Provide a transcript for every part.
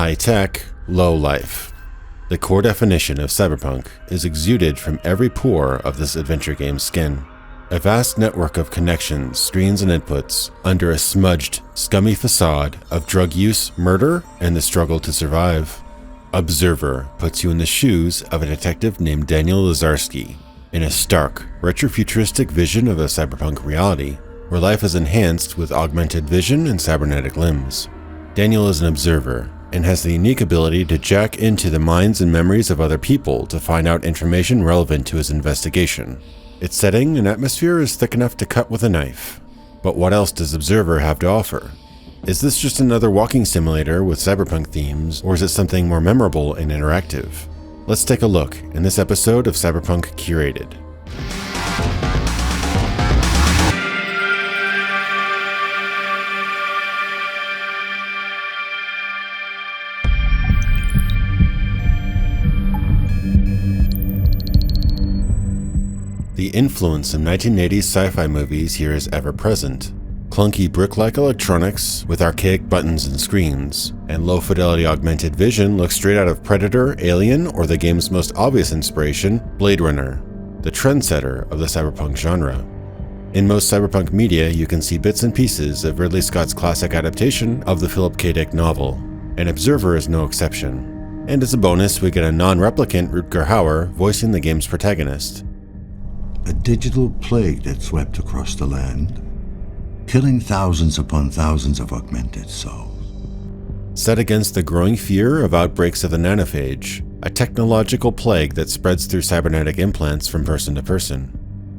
High-tech, low-life. The core definition of cyberpunk is exuded from every pore of this adventure game's skin. A vast network of connections, screens, and inputs under a smudged, scummy facade of drug use, murder, and the struggle to survive. Observer puts you in the shoes of a detective named Daniel Lazarski in a stark, retrofuturistic vision of a cyberpunk reality, where life is enhanced with augmented vision and cybernetic limbs. Daniel is an observer and has the unique ability to jack into the minds and memories of other people to find out information relevant to his investigation. Its setting and atmosphere is thick enough to cut with a knife. But what else does Observer have to offer? Is this just another walking simulator with cyberpunk themes, or is it something more memorable and interactive? Let's take a look in this episode of Cyberpunk Curated. The influence of 1980s sci-fi movies here is ever present. Clunky brick-like electronics with archaic buttons and screens, and low-fidelity augmented vision look straight out of Predator, Alien, or the game's most obvious inspiration, Blade Runner, the trendsetter of the cyberpunk genre. In most cyberpunk media, you can see bits and pieces of Ridley Scott's classic adaptation of the Philip K. Dick novel, and Observer is no exception. And as a bonus, we get a non-replicant Rutger Hauer voicing the game's protagonist. A digital plague that swept across the land, killing thousands upon thousands of augmented souls. Set against the growing fear of outbreaks of the nanophage, a technological plague that spreads through cybernetic implants from person to person.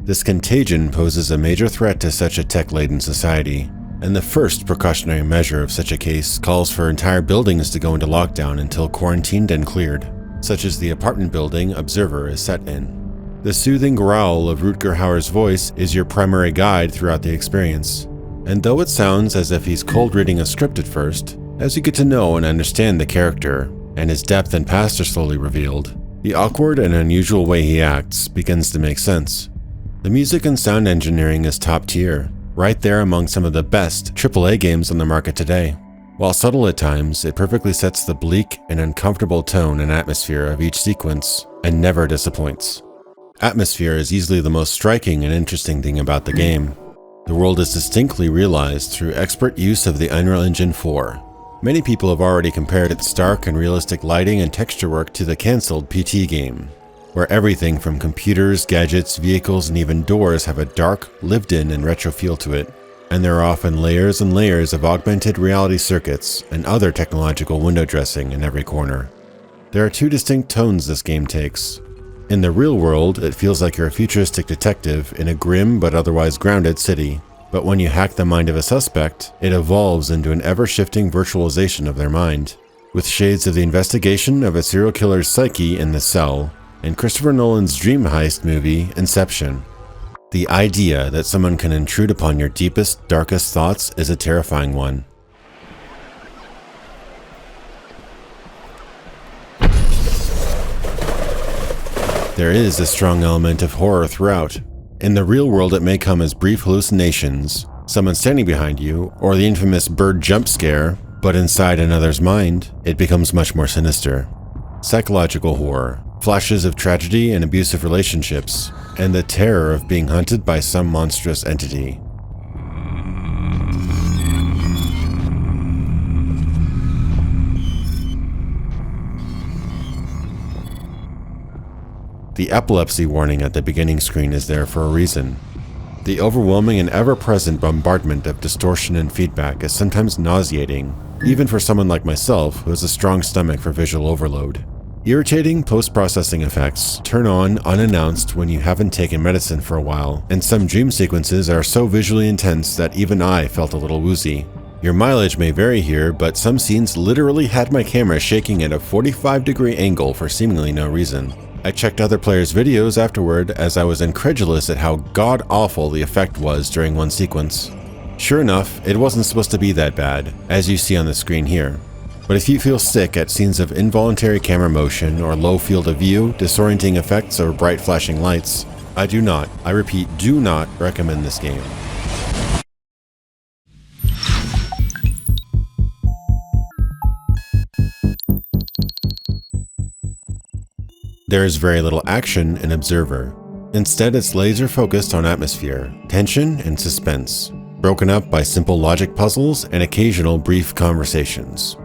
This contagion poses a major threat to such a tech-laden society, and the first precautionary measure of such a case calls for entire buildings to go into lockdown until quarantined and cleared, such as the apartment building Observer is set in. The soothing growl of Rutger Hauer's voice is your primary guide throughout the experience. And though it sounds as if he's cold reading a script at first, as you get to know and understand the character, and his depth and past are slowly revealed, the awkward and unusual way he acts begins to make sense. The music and sound engineering is top tier, right there among some of the best AAA games on the market today. While subtle at times, it perfectly sets the bleak and uncomfortable tone and atmosphere of each sequence, and never disappoints. Atmosphere is easily the most striking and interesting thing about the game. The world is distinctly realized through expert use of the Unreal Engine 4. Many people have already compared its stark and realistic lighting and texture work to the cancelled PT game, where everything from computers, gadgets, vehicles, and even doors have a dark, lived-in and retro feel to it, and there are often layers and layers of augmented reality circuits and other technological window dressing in every corner. There are two distinct tones this game takes. In the real world, it feels like you're a futuristic detective in a grim but otherwise grounded city. But when you hack the mind of a suspect, it evolves into an ever-shifting virtualization of their mind, with shades of the investigation of a serial killer's psyche in The Cell, and Christopher Nolan's dream heist movie, Inception. The idea that someone can intrude upon your deepest, darkest thoughts is a terrifying one. There is a strong element of horror throughout. In the real world, it may come as brief hallucinations, someone standing behind you, or the infamous bird jump scare, but inside another's mind, it becomes much more sinister. Psychological horror, flashes of tragedy and abusive relationships, and the terror of being hunted by some monstrous entity. The epilepsy warning at the beginning screen is there for a reason. The overwhelming and ever-present bombardment of distortion and feedback is sometimes nauseating, even for someone like myself who has a strong stomach for visual overload. Irritating post-processing effects turn on unannounced when you haven't taken medicine for a while, and some dream sequences are so visually intense that even I felt a little woozy. Your mileage may vary here, but some scenes literally had my camera shaking at a 45-degree angle for seemingly no reason. I checked other players' videos afterward as I was incredulous at how god-awful the effect was during one sequence. Sure enough, it wasn't supposed to be that bad, as you see on the screen here. But if you feel sick at scenes of involuntary camera motion or low field of view, disorienting effects, or bright flashing lights, I repeat, do not recommend this game. There is very little action in Observer. Instead, it's laser focused on atmosphere, tension, and suspense, broken up by simple logic puzzles and occasional brief conversations.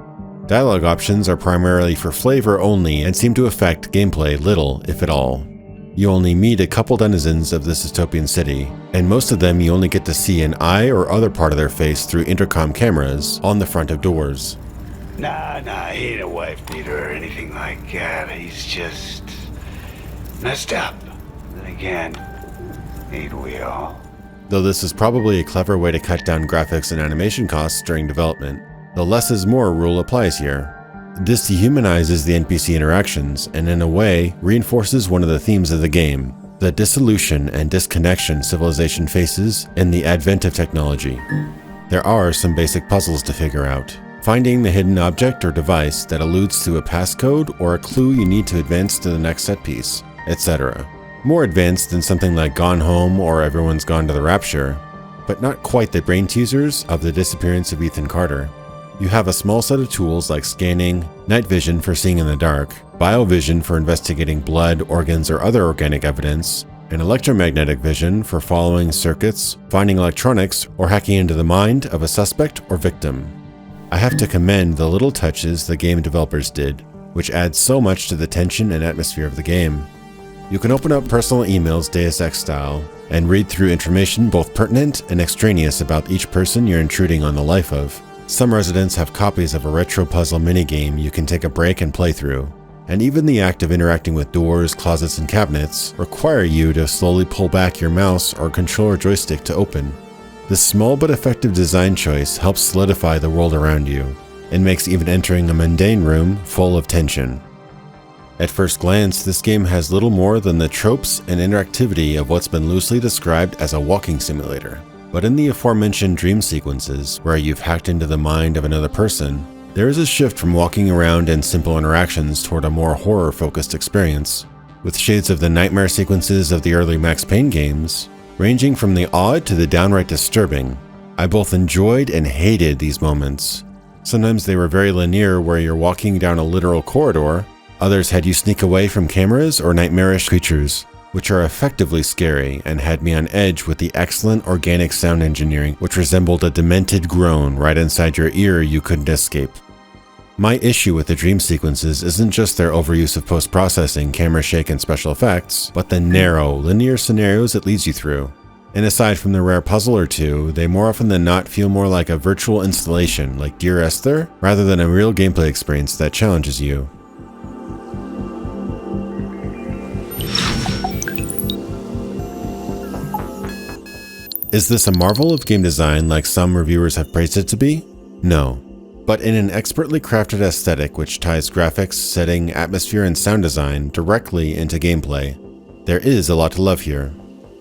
Dialogue options are primarily for flavor only and seem to affect gameplay little, if at all. You only meet a couple denizens of this dystopian city, and most of them you only get to see an eye or other part of their face through intercom cameras on the front of doors. Nah, he ain't a wife beater or anything like that. He's just messed up. Then again, ain't we all? Though this is probably a clever way to cut down graphics and animation costs during development, the less is more rule applies here. This dehumanizes the NPC interactions and in a way reinforces one of the themes of the game, the dissolution and disconnection civilization faces in the advent of technology. There are some basic puzzles to figure out. Finding the hidden object or device that alludes to a passcode or a clue you need to advance to the next set piece, etc. More advanced than something like Gone Home or Everyone's Gone to the Rapture, but not quite the brain teasers of The Disappearance of Ethan Carter. You have a small set of tools like scanning, night vision for seeing in the dark, biovision for investigating blood, organs, or other organic evidence, and electromagnetic vision for following circuits, finding electronics, or hacking into the mind of a suspect or victim. I have to commend the little touches the game developers did, which adds so much to the tension and atmosphere of the game. You can open up personal emails Deus Ex style, and read through information both pertinent and extraneous about each person you're intruding on the life of. Some residents have copies of a retro puzzle minigame you can take a break and play through, and even the act of interacting with doors, closets, and cabinets require you to slowly pull back your mouse or controller joystick to open. This small but effective design choice helps solidify the world around you, and makes even entering a mundane room full of tension. At first glance, this game has little more than the tropes and interactivity of what's been loosely described as a walking simulator. But in the aforementioned dream sequences, where you've hacked into the mind of another person, there is a shift from walking around and simple interactions toward a more horror-focused experience, with shades of the nightmare sequences of the early Max Payne games, ranging from the odd to the downright disturbing. I both enjoyed and hated these moments. Sometimes they were very linear, where you're walking down a literal corridor, others had you sneak away from cameras or nightmarish creatures, which are effectively scary and had me on edge with the excellent organic sound engineering which resembled a demented groan right inside your ear you couldn't escape. My issue with the dream sequences isn't just their overuse of post-processing, camera shake, and special effects, but the narrow, linear scenarios it leads you through. And aside from the rare puzzle or two, they more often than not feel more like a virtual installation like Dear Esther, rather than a real gameplay experience that challenges you. Is this a marvel of game design like some reviewers have praised it to be? No. But in an expertly crafted aesthetic which ties graphics, setting, atmosphere, and sound design directly into gameplay, there is a lot to love here.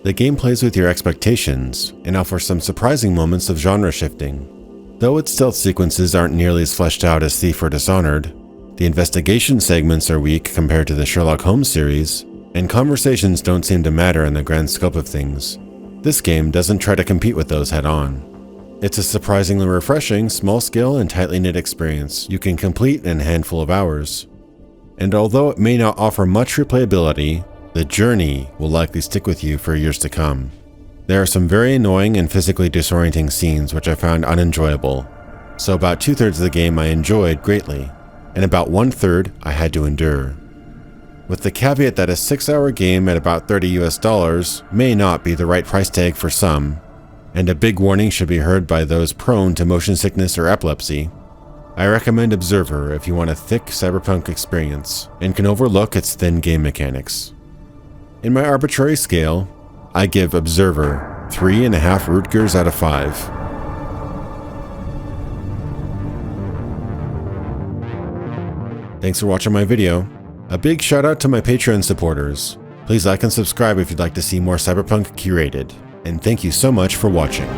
The game plays with your expectations and offers some surprising moments of genre shifting. Though its stealth sequences aren't nearly as fleshed out as Thief or Dishonored, the investigation segments are weak compared to the Sherlock Holmes series, and conversations don't seem to matter in the grand scope of things. This game doesn't try to compete with those head-on. It's a surprisingly refreshing, small-scale, and tightly knit experience you can complete in a handful of hours. And although it may not offer much replayability, the journey will likely stick with you for years to come. There are some very annoying and physically disorienting scenes which I found unenjoyable, so about 2/3 of the game I enjoyed greatly, and about 1/3 I had to endure. With the caveat that a 6-hour game at about $30 may not be the right price tag for some, and a big warning should be heard by those prone to motion sickness or epilepsy, I recommend Observer if you want a thick cyberpunk experience and can overlook its thin game mechanics. In my arbitrary scale, I give Observer 3.5 Rutgers out of 5. Thanks for watching my video. A big shout out to my Patreon supporters. Please like and subscribe if you'd like to see more Cyberpunk Curated. And thank you so much for watching.